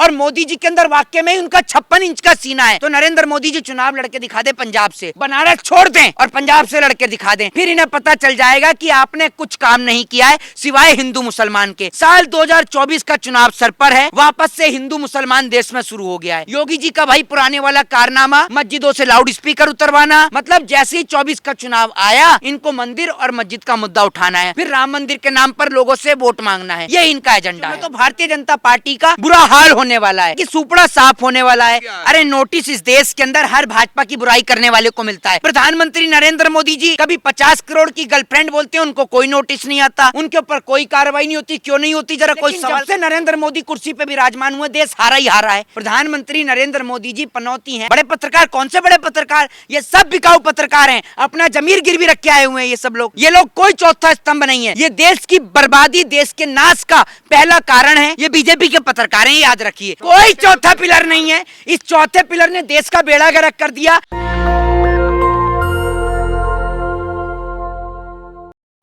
और मोदी जी के अंदर वाकई में उनका 56 इंच का सीना है। तो नरेंद्र मोदी जी चुनाव लड़के दिखा दे पंजाब से, बनारस छोड़ दें और पंजाब से लड़के दिखा दें, फिर इन्हें पता चल जाएगा कि आपने कुछ काम नहीं किया है सिवाय हिंदू मुसलमान के। साल 2024 का चुनाव सर पर है, वापस से हिंदू मुसलमान देश में शुरू हो गया है। योगी जी का भाई पुराने वाला कारनामा, मस्जिदों से लाउड स्पीकर उतरवाना, मतलब जैसे ही 24 का चुनाव आया इनको मंदिर और मस्जिद का मुद्दा उठाना है, फिर राम मंदिर के नाम पर लोगों से वोट मांगना है, ये इनका एजेंडा है। तो भारतीय जनता पार्टी का बुरा हाल होने वाला है कि सुपड़ा साफ होने वाला है। अरे नोटिस इस देश के अंदर हर भाजपा की बुराई करने वाले को मिलता है। प्रधानमंत्री नरेंद्र मोदी जी कभी 50 करोड़ की गर्लफ्रेंड बोलते हैं, उनको कोई नोटिस नहीं आता, उनके ऊपर कोई कार्रवाई नहीं होती। क्यों नहीं होती जरा कोई सवाल। जब से नरेंद्र मोदी कुर्सी पे विराजमान हुए देश हारा ही हारा है। प्रधानमंत्री नरेंद्र मोदी जी पनौती हैं। बड़े पत्रकार कौन से बड़े पत्रकार, ये सब बिकाऊ पत्रकार हैं, अपना जमीर गिरवी रख के आए हुए हैं ये सब लोग। ये लोग कोई चौथा स्तंभ नहीं है, ये देश की बर्बादी, देश के नाश का पहला कारण है ये बीजेपी के पत्रकार हैं, याद रखिए। कोई चौथा पिलर नहीं है, इस चौथे पिलर ने देश का बेड़ा गर्क कर दिया।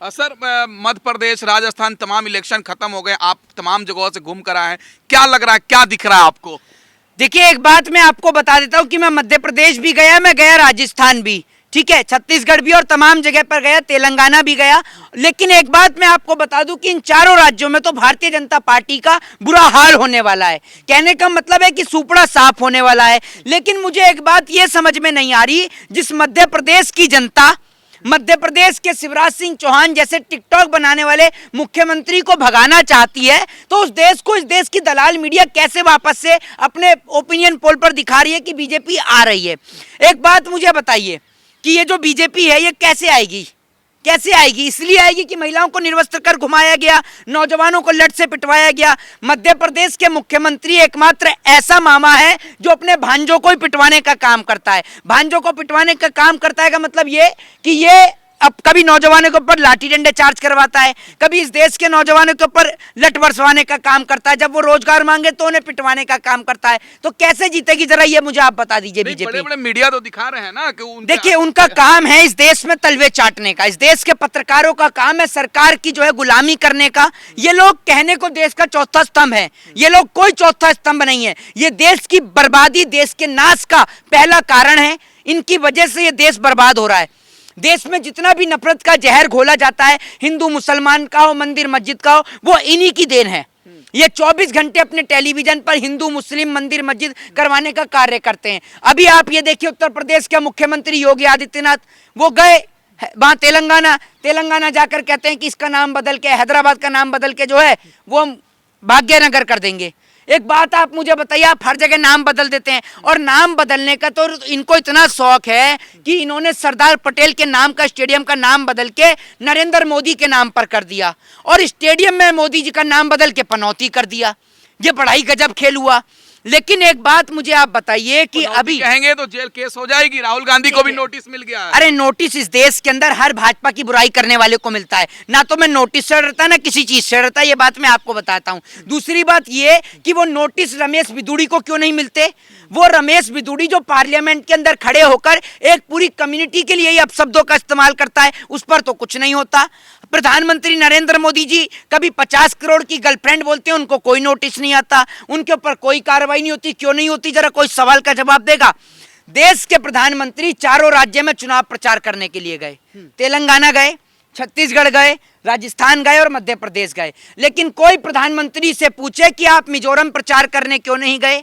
सर, मध्य प्रदेश, राजस्थान तमाम इलेक्शन खत्म हो गए, आप तमाम जगहों से घूम कर आए हैं, क्या लग रहा है, क्या दिख रहा है आपको? देखिए एक बात मैं आपको बता देता हूँ कि मैं मध्य प्रदेश भी गया, मैं गया राजस्थान भी, ठीक है, छत्तीसगढ़ भी और तमाम जगह पर गया, तेलंगाना भी गया। लेकिन एक बात मैं आपको बता दूं कि इन चारों राज्यों में तो भारतीय जनता पार्टी का बुरा हाल होने वाला है। कहने का मतलब है कि सुपड़ा साफ होने वाला है। लेकिन मुझे एक बात ये समझ में नहीं आ रही, जिस मध्य प्रदेश की जनता मध्य प्रदेश के शिवराज सिंह चौहान जैसे टिकटॉक बनाने वाले मुख्यमंत्री को भगाना चाहती है, तो उस देश को, इस देश की दलाल मीडिया कैसे वापस से अपने ओपिनियन पोल पर दिखा रही है कि बीजेपी आ रही है। एक बात मुझे बताइए कि ये जो बीजेपी है ये कैसे आएगी, कैसे आएगी? इसलिए आएगी कि महिलाओं को निर्वस्त्र कर घुमाया गया, नौजवानों को लठ से पिटवाया गया। मध्य प्रदेश के मुख्यमंत्री एकमात्र ऐसा मामा है जो अपने भांजों को ही पिटवाने का काम करता है। भांजों को पिटवाने का काम करता है का मतलब ये कि ये अब कभी नौजवानों के ऊपर लाठी डंडे चार्ज करवाता है, कभी इस देश के नौजवानों के ऊपर लठ बरसवाने का काम करता है, जब वो रोजगार मांगे तो उन्हें पिटवाने का काम करता है। तो कैसे जीतेगी जरा ये मुझे आप बता दीजिए। बीजेपी बड़े-बड़े मीडिया तो दिखा रहे हैं ना कि देखिए उनका काम है इस देश में तलवे चाटने का, इस देश के पत्रकारों का काम है सरकार की जो है गुलामी करने का। ये लोग कहने को देश का चौथा स्तंभ है, ये लोग कोई चौथा स्तंभ नहीं है, ये देश की बर्बादी, देश के नाश का पहला कारण है। इनकी वजह से ये देश बर्बाद हो रहा है। देश में जितना भी नफरत का जहर घोला जाता है, हिंदू मुसलमान का हो, मंदिर मस्जिद का हो, वो इन्हीं की देन है। ये 24 घंटे अपने टेलीविजन पर हिंदू मुस्लिम मंदिर मस्जिद करवाने का कार्य करते हैं। अभी आप ये देखिए उत्तर प्रदेश के मुख्यमंत्री योगी आदित्यनाथ, वो गए वहां तेलंगाना जाकर कहते हैं कि इसका नाम बदल के, हैदराबाद का नाम बदल के जो है वो भाग्यनगर कर देंगे। एक बात आप मुझे बताइए, आप हर जगह नाम बदल देते हैं, और नाम बदलने का तो इनको इतना शौक है कि इन्होंने सरदार पटेल के नाम का स्टेडियम का नाम बदल के नरेंद्र मोदी के नाम पर कर दिया, और स्टेडियम में मोदी जी का नाम बदल के पनौती कर दिया। ये बड़ा ही गजब खेल हुआ। लेकिन एक बात मुझे आप बताइए कि अभी कहेंगे तो जेल केस हो जाएगी, राहुल गांधी को भी नोटिस मिल गया है। अरे नोटिस इस देश के अंदर हर भाजपा की बुराई करने वाले को मिलता है, ना तो मैं नोटिस से डरता ना किसी चीज से डरता, ये बात मैं आपको बताता हूँ। दूसरी बात ये कि वो नोटिस रमेश बिदुड़ी को क्यों नहीं मिलते? वो रमेश बिदुड़ी जो पार्लियामेंट के अंदर खड़े होकर एक पूरी कम्युनिटी के लिए ही अपशब्दों का इस्तेमाल करता है, उस पर तो कुछ नहीं होता। प्रधानमंत्री नरेंद्र मोदी जी कभी 50 करोड़ की गर्लफ्रेंड बोलते हैं, उनको कोई नोटिस नहीं आता, उनके ऊपर कोई कार्रवाई नहीं होती। क्यों नहीं होती जरा कोई सवाल का जवाब देगा? देश के प्रधानमंत्री चारों राज्य में चुनाव प्रचार करने के लिए गए, तेलंगाना गए, छत्तीसगढ़ गए, राजस्थान गए और मध्य प्रदेश गए। लेकिन कोई प्रधानमंत्री से पूछे कि आप मिजोरम प्रचार करने क्यों नहीं गए?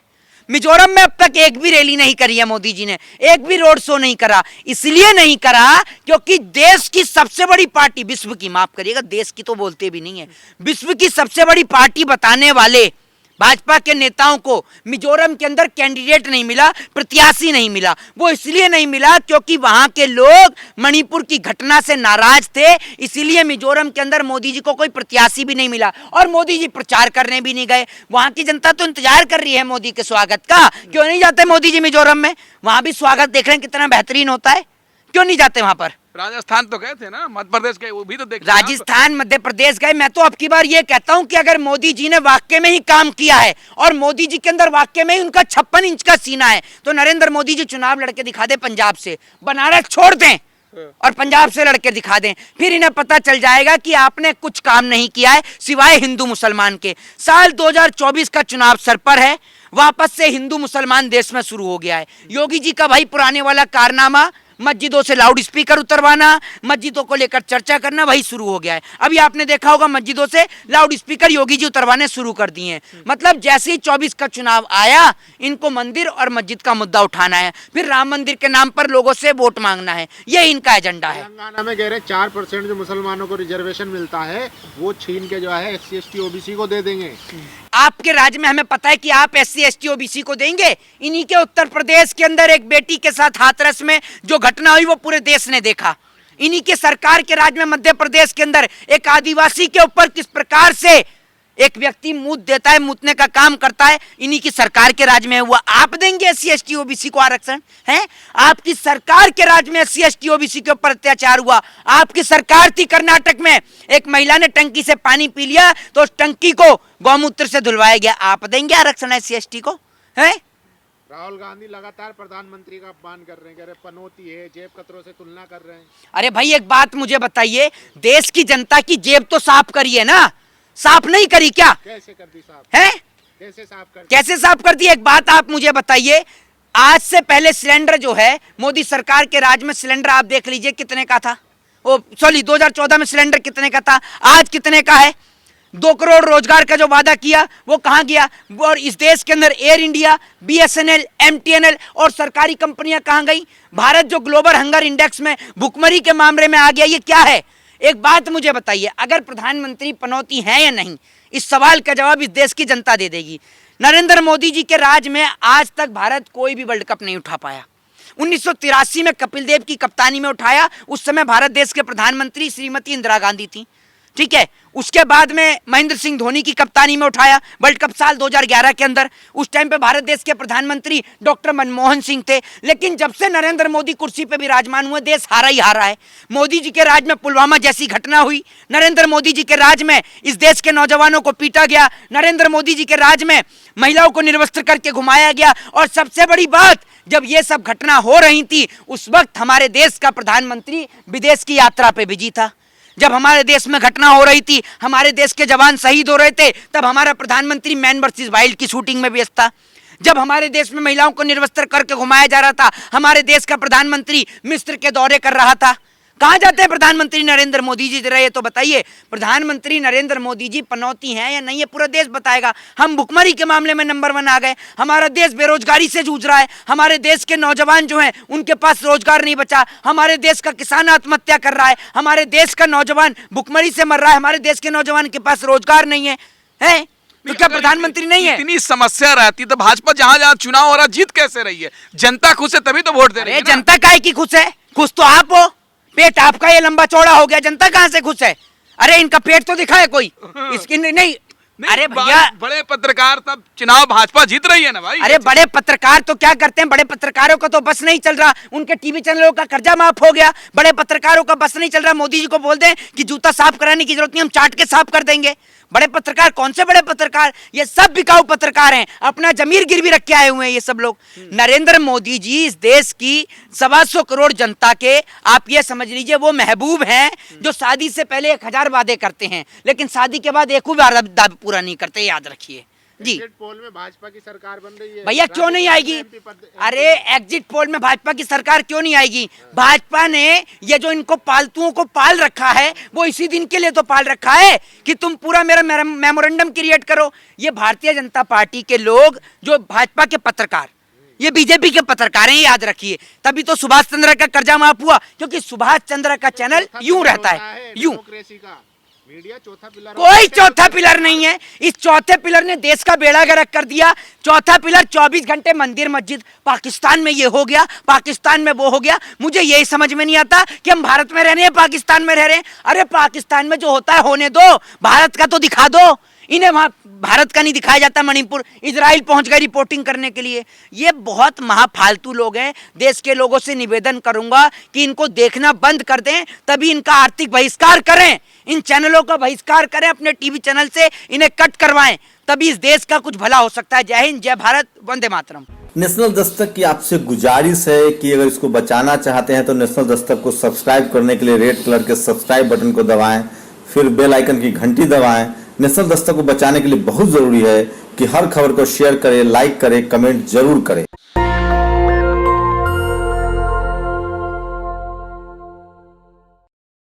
मिजोरम में अब तक एक भी रैली नहीं करी है मोदी जी ने, एक भी रोड शो नहीं करा। इसलिए नहीं करा क्योंकि देश की सबसे बड़ी पार्टी, विश्व की, माफ करिएगा देश की तो बोलते भी नहीं है, विश्व की सबसे बड़ी पार्टी बताने वाले भाजपा के नेताओं को मिजोरम के अंदर कैंडिडेट नहीं मिला, प्रत्याशी नहीं मिला। वो इसलिए नहीं मिला क्योंकि वहां के लोग मणिपुर की घटना से नाराज थे, इसीलिए मिजोरम के अंदर मोदी जी को कोई प्रत्याशी भी नहीं मिला, और मोदी जी प्रचार करने भी नहीं गए। वहां की जनता तो इंतजार कर रही है मोदी के स्वागत का। क्यों नहीं जाते मोदी जी मिजोरम में? वहां भी स्वागत देख रहे हैं कितना बेहतरीन होता है, क्यों नहीं जाते वहां पर? राजस्थान तो गए थे ना, मध्य प्रदेश गए, वो भी तो देख। राजस्थान मध्य प्रदेश गए। मैं तो अब की बार ये कहता हूं कि अगर मोदी जी ने वाकई में ही काम किया है और मोदी जी के अंदर वाकई में ही उनका 56 इंच का सीना है, तो नरेंद्र मोदी जी चुनाव लड़के दिखा दे पंजाब से, बनारस छोड़ दें और पंजाब से लड़के दिखा दें, फिर इन्हें पता चल जाएगा कि आपने कुछ काम नहीं किया है सिवाय हिंदू मुसलमान के। साल 2024 का चुनाव सर पर है, वापस से हिंदू मुसलमान देश में शुरू हो गया है। योगी जी का भाई पुराने वाला कारनामा, मस्जिदों से लाउड स्पीकर उतरवाना, मस्जिदों को लेकर चर्चा करना, वही शुरू हो गया है। अभी आपने देखा होगा मस्जिदों से लाउड स्पीकर योगी जी उतरवाने शुरू कर दिए हैं। मतलब जैसे ही 24 का चुनाव आया, इनको मंदिर और मस्जिद का मुद्दा उठाना है, फिर राम मंदिर के नाम पर लोगों से वोट मांगना है, ये इनका एजेंडा है। तेलंगाना में कह रहे 4% जो मुसलमानों को रिजर्वेशन मिलता है वो छीन के जो है SC ST OBC को दे देंगे। आपके राज्य में हमें पता है कि आप SC ST OBC को देंगे। इन्हीं के उत्तर प्रदेश के अंदर एक बेटी के साथ हाथरस में जो घटना हुई वो पूरे देश ने देखा। इन्हीं के सरकार के राज्य में मध्य प्रदेश के अंदर एक आदिवासी के ऊपर किस प्रकार से एक व्यक्ति मूत देता है, मूतने का काम करता है, इन्हीं की सरकार के राज्य में हुआ। आप देंगे SC ST OBC को आरक्षण है? आपकी सरकार के राज्य में SC ST OBC के ऊपर अत्याचार हुआ। आपकी सरकार थी कर्नाटक में, एक महिला ने टंकी से पानी पी लिया तो उस टंकी को गौमूत्र से धुलवाया गया। आप देंगे आरक्षण SC ST को? है? राहुल गांधी लगातार प्रधानमंत्री का अपमान कर रहे हैं, कह रहे पनौती है, जेब कतरों से तुलना कर रहे हैं। अरे भाई एक बात मुझे बताइए, देश की जनता की जेब तो साफ करिए ना, साफ नहीं करी क्या? कैसे कर दी साफ? है? कैसे साफ कर दी? कैसे साफ कर दी? एक बात आप मुझे बताइए, आज से पहले सिलेंडर जो है मोदी सरकार के राज में सिलेंडर आप देख लीजिए कितने का था। ओ सॉरी 2014 में सिलेंडर कितने का था, आज कितने का है? 2 करोड़ रोजगार का जो वादा किया वो कहां गया? और इस देश के अंदर एयर इंडिया, BSNL, MTNL और सरकारी कंपनियां कहां गई? भारत जो ग्लोबल हंगर इंडेक्स में भुखमरी के मामले में आ गया, ये क्या है? एक बात मुझे बताइए, अगर प्रधानमंत्री पनौती हैं या नहीं, इस सवाल का जवाब इस देश की जनता दे देगी। नरेंद्र मोदी जी के राज में आज तक भारत कोई भी वर्ल्ड कप नहीं उठा पाया। 1983 में कपिल देव की कप्तानी में उठाया, उस समय भारत देश के प्रधानमंत्री श्रीमती इंदिरा गांधी थी, ठीक है। उसके बाद में महेंद्र सिंह धोनी की कप्तानी में उठाया वर्ल्ड कप साल 2011 के अंदर। उस टाइम पे भारत देश के प्रधानमंत्री डॉक्टर मनमोहन सिंह थे। लेकिन जब से नरेंद्र मोदी कुर्सी पे विराजमान हुए, देश हारा ही हारा है। मोदी जी के राज में पुलवामा जैसी घटना हुई, नरेंद्र मोदी जी के राज में इस देश के नौजवानों को पीटा गया, नरेंद्र मोदी जी के राज में महिलाओं को निर्वस्त्र करके घुमाया गया। और सबसे बड़ी बात, जब ये सब घटना हो रही थी उस वक्त हमारे देश का प्रधानमंत्री विदेश की यात्रा पे बिजी था। जब हमारे देश में घटना हो रही थी, हमारे देश के जवान शहीद हो रहे थे, तब हमारा प्रधानमंत्री मैन वर्सेस वाइल्ड की शूटिंग में व्यस्त था। जब हमारे देश में महिलाओं को निर्वस्त्र करके घुमाया जा रहा था, हमारे देश का प्रधानमंत्री मिस्र के दौरे कर रहा था। कहां जाते हैं प्रधानमंत्री नरेंद्र मोदी जी? जरा ये तो बताइए, प्रधानमंत्री नरेंद्र मोदी जी पनौती हैं या नहीं, ये पूरा देश बताएगा। हम भुखमरी के मामले में नंबर 1 आ गए, हमारा देश बेरोजगारी से जूझ रहा है, हमारे देश के नौजवान जो हैं उनके पास रोजगार नहीं बचा, हमारे देश का किसान आत्महत्या कर रहा है, हमारे देश का नौजवान भुखमरी से मर रहा है, हमारे देश के नौजवान के पास रोजगार नहीं है, है? तो क्या प्रधानमंत्री नहीं है? इतनी समस्या रहती तो भाजपा जहां जहां चुनाव हो रहा जीत कैसे रही है? जनता खुश है तभी तो वोट दे रही है। जनता काहे की खुश है? खुश तो आप हो, पेट आपका ये लंबा चौड़ा हो गया, जनता कहां से खुश है? अरे इनका पेट तो दिखाए कोई, इसकी नहीं। अरे भैया, बड़े पत्रकार तब चुनाव भाजपा जीत रही है ना भाई। अरे बड़े पत्रकार तो क्या करते हैं, बड़े पत्रकारों का तो बस नहीं चल रहा, उनके टीवी चैनलों का कर्जा माफ हो गया, बड़े पत्रकारों का बस नहीं चल रहा। मोदी जी को बोल दें कि जूता साफ कराने की जरूरत नहीं, हम चाट के साफ कर देंगे। बड़े पत्रकार कौन से बड़े पत्रकार? ये सब बिकाऊ पत्रकार हैं, अपना जमीर गिरवी रख के आए हुए हैं ये सब लोग। नरेंद्र मोदी जी इस देश की 125 करोड़ जनता के, आप ये समझ लीजिए, वो महबूब हैं जो शादी से पहले 1000 वादे करते हैं, लेकिन शादी के बाद एक भी वादा पूरा नहीं करते, याद रखिए जी। एग्जिट पोल में भाजपा की सरकार बन रही है भैया, क्यों नहीं आएगी? अरे एग्जिट पोल में भाजपा की सरकार क्यों नहीं आएगी? भाजपा ने ये जो इनको पालतुओं को पाल रखा है वो इसी दिन के लिए तो पाल रखा है कि तुम पूरा मेरा मेमोरेंडम क्रिएट करो। ये भारतीय जनता पार्टी के लोग, जो भाजपा के पत्रकार, ये बीजेपी के पत्रकार हैं, याद रखिए। तभी तो सुभाष चंद्र का कर्जा माफ हुआ, क्योंकि सुभाष चंद्र का चैनल यूं रहता है, यूं। मीडिया चौथा पिलर, कोई चौथा पिलर नहीं है। इस चौथे पिलर ने देश का बेड़ा गर्क कर दिया। चौथा पिलर 24 घंटे मंदिर मस्जिद, पाकिस्तान में ये हो गया, पाकिस्तान में वो हो गया। मुझे यही समझ में नहीं आता कि हम भारत में रह रहे हैं, पाकिस्तान में रह रहे हैं। अरे पाकिस्तान में जो होता है होने दो, भारत का तो दिखा दो। इन्हें वहां भारत का नहीं दिखाया जाता। मणिपुर, इजराइल पहुंच गए रिपोर्टिंग करने के लिए। ये बहुत महाफालतू लोग हैं। देश के लोगों से निवेदन करूंगा कि इनको देखना बंद कर दें, तभी इनका आर्थिक बहिष्कार करें, इन चैनलों का बहिष्कार करें, अपने टीवी चैनल से इन्हें कट करवाएं, तभी इस देश का कुछ भला हो सकता है। जय हिंद, जय भारत, वंदे मातरम। नेशनल दस्तक की आपसे गुजारिश है कि अगर इसको बचाना चाहते हैं तो नेशनल दस्तक को सब्सक्राइब करने के लिए रेड कलर के सब्सक्राइब बटन को दबाएं, फिर बेल आइकन की घंटी दबाएं, नेशनल दस्तक को बचाने के लिए बहुत जरूरी है कि हर खबर को शेयर करें, लाइक करें, कमेंट जरूर करें।